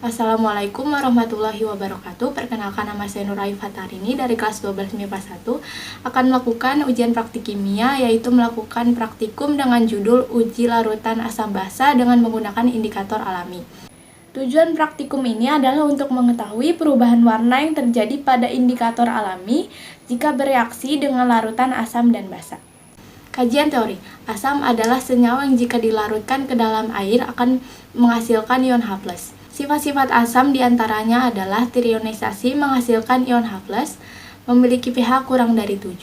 Assalamualaikum warahmatullahi wabarakatuh. Perkenalkan, nama saya Nur Aif Hatarini dari kelas 12 MIPA 1 akan melakukan ujian praktik kimia, yaitu melakukan praktikum dengan judul uji larutan asam basa dengan menggunakan indikator alami. Tujuan praktikum ini adalah untuk mengetahui perubahan warna yang terjadi pada indikator alami jika bereaksi dengan larutan asam dan basa. Kajian teori. Asam adalah senyawa yang jika dilarutkan ke dalam air akan menghasilkan ion H+. Sifat-sifat asam diantaranya adalah trionisasi menghasilkan ion H+, memiliki pH kurang dari 7,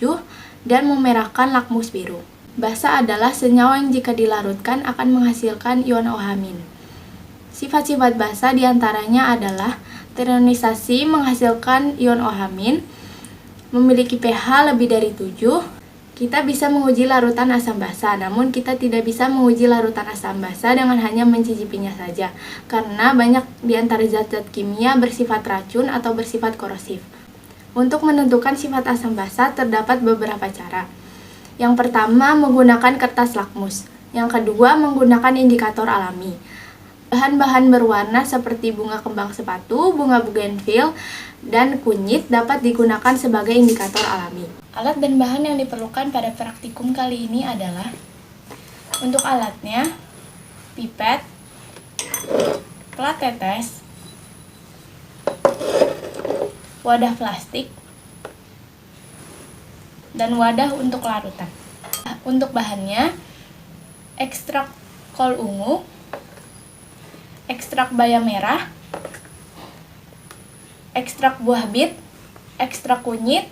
dan memerahkan lakmus biru. Basa adalah senyawa yang jika dilarutkan akan menghasilkan ion OH-. Sifat-sifat basa diantaranya adalah trionisasi menghasilkan ion OH-, memiliki pH lebih dari 7. Kita bisa menguji larutan asam basa, namun kita tidak bisa menguji larutan asam basa dengan hanya mencicipinya saja, karena banyak di antara zat-zat kimia bersifat racun atau bersifat korosif. Untuk menentukan sifat asam basa terdapat beberapa cara. Yang pertama, menggunakan kertas lakmus. Yang kedua, menggunakan indikator alami. Bahan-bahan berwarna seperti bunga kembang sepatu, bunga bougainville, dan kunyit dapat digunakan sebagai indikator alami. Alat dan bahan yang diperlukan pada praktikum kali ini adalah untuk alatnya, pipet, plat tetes, wadah plastik, dan wadah untuk larutan. Untuk bahannya, ekstrak kol ungu, ekstrak bayam merah, ekstrak buah bit, ekstrak kunyit,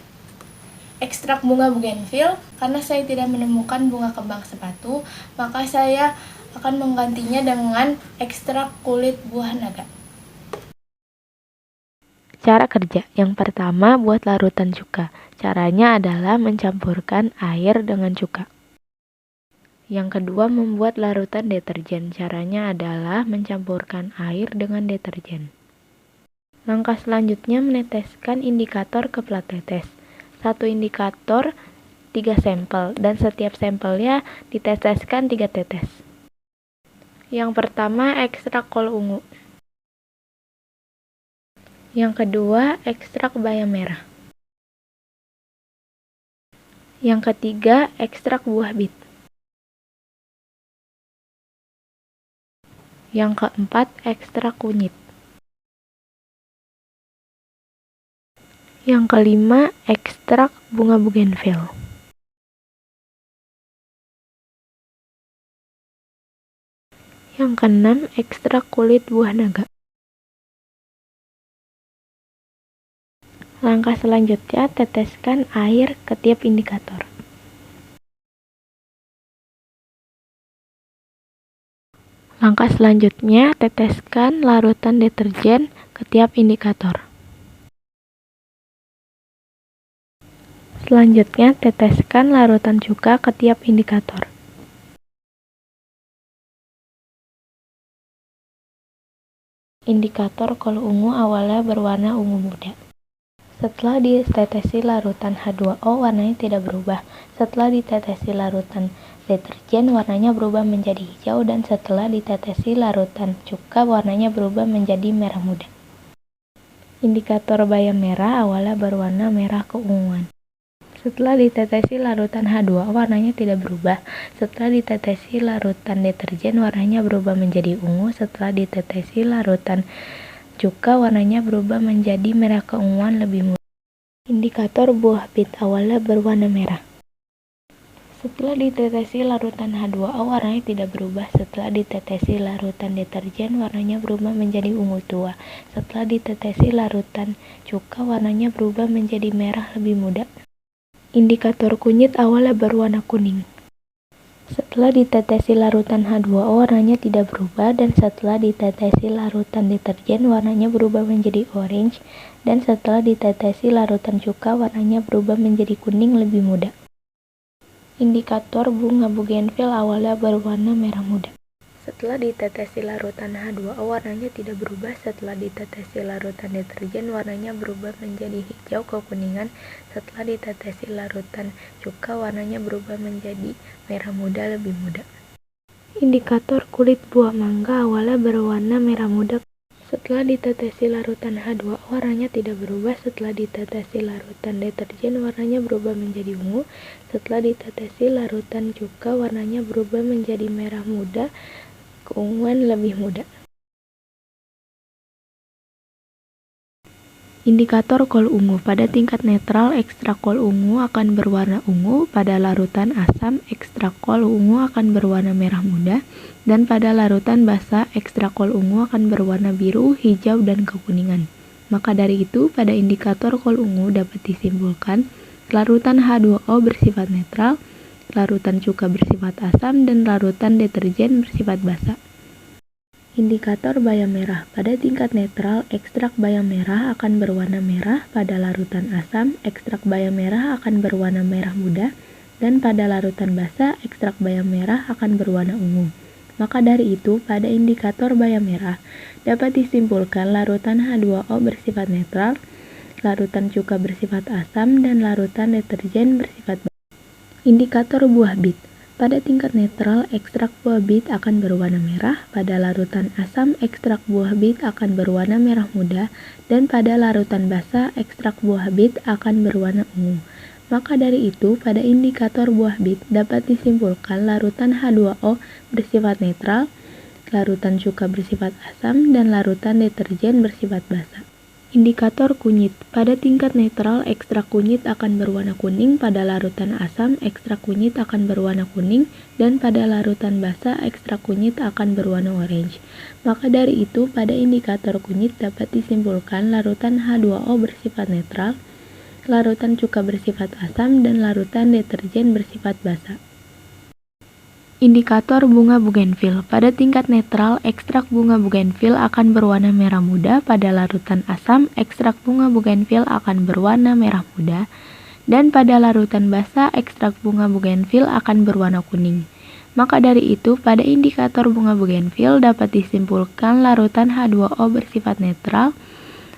ekstrak bunga bougainville. Karena saya tidak menemukan bunga kembang sepatu, maka saya akan menggantinya dengan ekstrak kulit buah naga. Cara kerja. Yang pertama, buat larutan cuka. Caranya adalah mencampurkan air dengan cuka. Yang kedua, membuat larutan deterjen. Caranya adalah mencampurkan air dengan deterjen. Langkah selanjutnya, meneteskan indikator ke plat tetes. Satu indikator 3 sampel, dan setiap sampelnya diteteskan 3 tetes. Yang pertama, ekstrak kol ungu. Yang kedua, ekstrak bayam merah. Yang ketiga, ekstrak buah bit. Yang keempat, ekstrak kunyit. Yang kelima, ekstrak bunga bougainville. Yang keenam, ekstrak kulit buah naga. Langkah selanjutnya, teteskan air ke tiap indikator. Langkah selanjutnya, teteskan larutan deterjen ke tiap indikator. Selanjutnya, teteskan larutan cuka ke tiap indikator. Indikator kol ungu awalnya berwarna ungu muda. Setelah ditetesi larutan H2O, warnanya tidak berubah. Setelah ditetesi larutan deterjen, warnanya berubah menjadi hijau, dan setelah ditetesi larutan cuka, warnanya berubah menjadi merah muda. Indikator bayam merah awalnya berwarna merah keunguan. Setelah ditetesi larutan H2O, warnanya tidak berubah. Setelah ditetesi larutan deterjen, warnanya berubah menjadi ungu. Setelah ditetesi larutan cuka, warnanya berubah menjadi merah keunguan lebih muda. Indikator buah bit awalnya berwarna merah. Setelah ditetesi larutan H2O, warnanya tidak berubah. Setelah ditetesi larutan deterjen, warnanya berubah menjadi ungu tua. Setelah ditetesi larutan cuka, warnanya berubah menjadi merah lebih muda. Indikator kunyit awalnya berwarna kuning. Setelah ditetesi larutan H2O, warnanya tidak berubah, dan setelah ditetesi larutan deterjen, warnanya berubah menjadi orange, dan setelah ditetesi larutan cuka, warnanya berubah menjadi kuning lebih muda. Indikator bunga bougainville awalnya berwarna merah muda. Setelah ditetesi larutan H2O, warnanya tidak berubah. Setelah ditetesi larutan deterjen, warnanya berubah menjadi hijau kekuningan. Setelah ditetesi larutan cuka, warnanya berubah menjadi merah muda lebih muda. Indikator kulit buah mangga awalnya berwarna merah muda. Setelah ditetesi larutan H2O, warnanya tidak berubah. Setelah ditetesi larutan deterjen, warnanya berubah menjadi ungu. Setelah ditetesi larutan cuka, warnanya berubah menjadi merah muda, keunguan lebih muda. Indikator kol ungu. Pada tingkat netral, ekstrak kol ungu akan berwarna ungu. Pada larutan asam, ekstrak kol ungu akan berwarna merah muda. Dan pada larutan basa, ekstrak kol ungu akan berwarna biru, hijau, dan kekuningan. Maka dari itu, pada indikator kol ungu dapat disimpulkan larutan H2O bersifat netral, larutan cuka bersifat asam, dan larutan deterjen bersifat basa. Indikator bayam merah. Pada tingkat netral, ekstrak bayam merah akan berwarna merah. Pada larutan asam, ekstrak bayam merah akan berwarna merah muda. Dan pada larutan basa, ekstrak bayam merah akan berwarna ungu. Maka dari itu, pada indikator bayam merah, dapat disimpulkan larutan H2O bersifat netral, larutan cuka bersifat asam, dan larutan deterjen bersifat basa. Indikator buah bit. Pada tingkat netral, ekstrak buah bit akan berwarna merah. Pada larutan asam, ekstrak buah bit akan berwarna merah muda. Dan pada larutan basa, ekstrak buah bit akan berwarna ungu. Maka dari itu, pada indikator buah bit dapat disimpulkan larutan H2O bersifat netral, larutan cuka bersifat asam, dan larutan deterjen bersifat basa. Indikator kunyit. Pada tingkat netral, ekstrak kunyit akan berwarna kuning. Pada larutan asam, ekstrak kunyit akan berwarna kuning. Dan pada larutan basa, ekstrak kunyit akan berwarna orange. Maka dari itu, pada indikator kunyit dapat disimpulkan larutan H2O bersifat netral, larutan cuka bersifat asam, dan larutan deterjen bersifat basa. Indikator bunga bugenvil. Pada tingkat netral, ekstrak bunga bugenvil akan berwarna merah muda. Pada larutan asam, ekstrak bunga bugenvil akan berwarna merah muda. Dan pada larutan basa, ekstrak bunga bugenvil akan berwarna kuning. Maka dari itu, pada indikator bunga bugenvil dapat disimpulkan larutan H2O bersifat netral,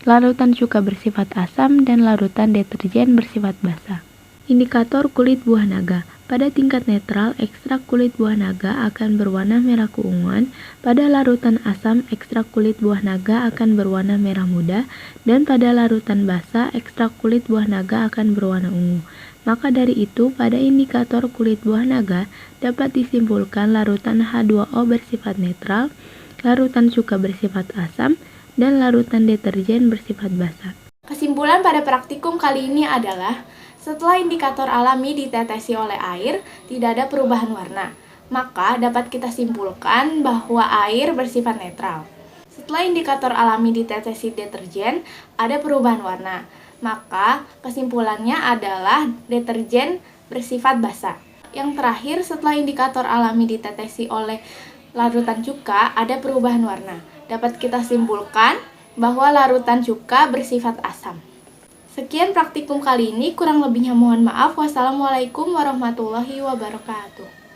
larutan cuka bersifat asam, dan larutan deterjen bersifat basa. Indikator kulit buah naga. Pada tingkat netral, ekstrak kulit buah naga akan berwarna merah keunguan. Pada larutan asam, ekstrak kulit buah naga akan berwarna merah muda. Dan pada larutan basa, ekstrak kulit buah naga akan berwarna ungu. Maka dari itu, pada indikator kulit buah naga dapat disimpulkan larutan H2O bersifat netral, larutan cuka bersifat asam, dan larutan deterjen bersifat basa. Kesimpulan pada praktikum kali ini adalah setelah indikator alami ditetesi oleh air, tidak ada perubahan warna. Maka dapat kita simpulkan bahwa air bersifat netral. Setelah indikator alami ditetesi deterjen, ada perubahan warna. Maka kesimpulannya adalah deterjen bersifat basa. Yang terakhir, setelah indikator alami ditetesi oleh larutan cuka, ada perubahan warna. Dapat kita simpulkan bahwa larutan cuka bersifat asam. Sekian praktikum kali ini, kurang lebihnya mohon maaf. Wassalamualaikum warahmatullahi wabarakatuh.